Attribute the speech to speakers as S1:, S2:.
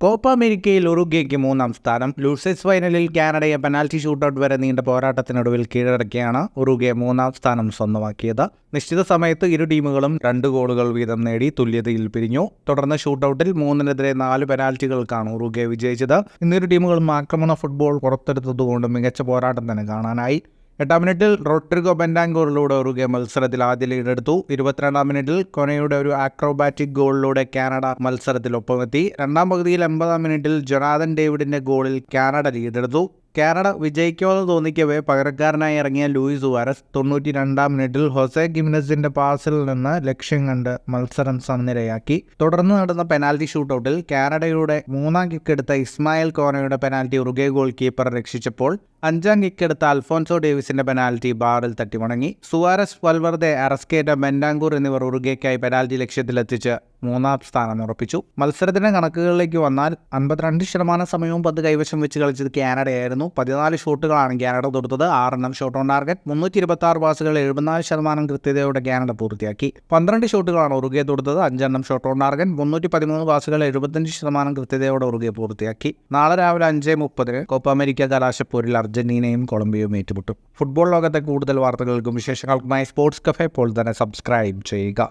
S1: Copa അമേരിക്കയിൽ ഉറുഗ്വേക്ക് 3-ാം സ്ഥാനം. Losers ഫൈനലിൽ കാനഡയെ പെനാൽറ്റി ഷൂട്ടൌട്ട് വരെ നീണ്ട പോരാട്ടത്തിനൊടുവിൽ കീഴടക്കിയാണ് ഉറുഗ്വെ 3-ാം സ്ഥാനം സ്വന്തമാക്കിയത്. നിശ്ചിത സമയത്ത് ഇരു ടീമുകളും 2 ഗോളുകൾ വീതം നേടി തുല്യതയിൽ പിരിഞ്ഞു. തുടർന്ന് ഷൂട്ടൌട്ടിൽ 3-നെതിരെ 4 പെനാൽറ്റികൾക്കാണ് ഉറുഗ്വെ വിജയിച്ചത്. ഇന്നിരു ടീമുകളും ആക്രമണ ഫുട്ബോൾ പുറത്തെടുത്തതുകൊണ്ട് മികച്ച പോരാട്ടം തന്നെ കാണാനായി. 8-ാം മിനിറ്റിൽ റോഡ്രിഗോ ബെൻഡാങ്കോറിലൂടെ ഉറുഗ്വെ മത്സരത്തിൽ ആദ്യ ലീഡെടുത്തു. 22-ാം മിനിറ്റിൽ കൊനയുടെ ഒരു ആക്രോബാറ്റിക് ഗോളിലൂടെ കാനഡ മത്സരത്തിൽ ഒപ്പമെത്തി. 2-ാം പകുതിയിൽ 80-ാം മിനിറ്റിൽ ജൊനാഥൻ ഡേവിഡിന്റെ ഗോളിൽ കാനഡ ലീഡെടുത്തു. കാനഡ വിജയിക്കുമെന്ന് തോന്നിക്കവേ പകരക്കാരനായി ഇറങ്ങിയ ലൂയിസ് സുവാരസ് 92-ാം മിനിറ്റിൽ ഹൊസെ ഗിമിനസിന്റെ പാസിൽ നിന്ന് ലക്ഷ്യം കണ്ട് മത്സരം സമനിലയാക്കി. തുടർന്ന് നടന്ന പെനാൽറ്റി ഷൂട്ടൌട്ടിൽ കാനഡയുടെ 3-ാം കിക്കെടുത്ത ഇസ്മായിൽ കോനയുടെ പെനാൽറ്റി ഉറുഗ്വെ ഗോൾ കീപ്പർ രക്ഷിച്ചപ്പോൾ 5-ാം കിക്കെടുത്ത അൽഫോൻസോ ഡേവിസിന്റെ പെനാൽറ്റി ബാറിൽ തട്ടിമടങ്ങി. സുവാരസ്, വൽവർദെ, അറസ്കേറ്റ, ബെൻഡാങ്കൂർ എന്നിവർ ഉറുഗ്വേക്കായി പെനാൽറ്റി ലക്ഷ്യത്തിലെത്തിച്ച് 3-ാം സ്ഥാനം ഉറപ്പിച്ചു. മത്സരത്തിന്റെ കണക്കുകളിലേക്ക് വന്നാൽ 52% സമയവും പന്ത് കൈവശം വെച്ച് കളിച്ചത് കാനഡയായിരുന്നു. 14 ഷോട്ടുകളാണ് കാനഡ തൊടുത്തത്. 6 shot on target. 326 പാസുകൾ 74% കൃത്യതയോടെ കാനഡ പൂർത്തിയാക്കി. 12 ഷോട്ടുകളാണ് ഉറുഗ്വെ തൊടുത്തത്. 5 shot on target. 313 പാസുകൾ 75% കൃത്യതയോടെ ഉറുഗ്വെ പൂർത്തിയാക്കി. നാളെ രാവിലെ 5:30 കോപ്പ അമേരിക്ക കലാശപ്പോരിൽ അർജന്റീനയും കൊളംബിയയും ഏറ്റുമുട്ടും. ഫുട്ബോൾ ലോകത്തെ കൂടുതൽ വാർത്തകൾക്കും വിശേഷങ്ങൾക്കുമായി സ്പോർട്സ് കഫേ ഇപ്പോൾ തന്നെ സബ്സ്ക്രൈബ് ചെയ്യുക.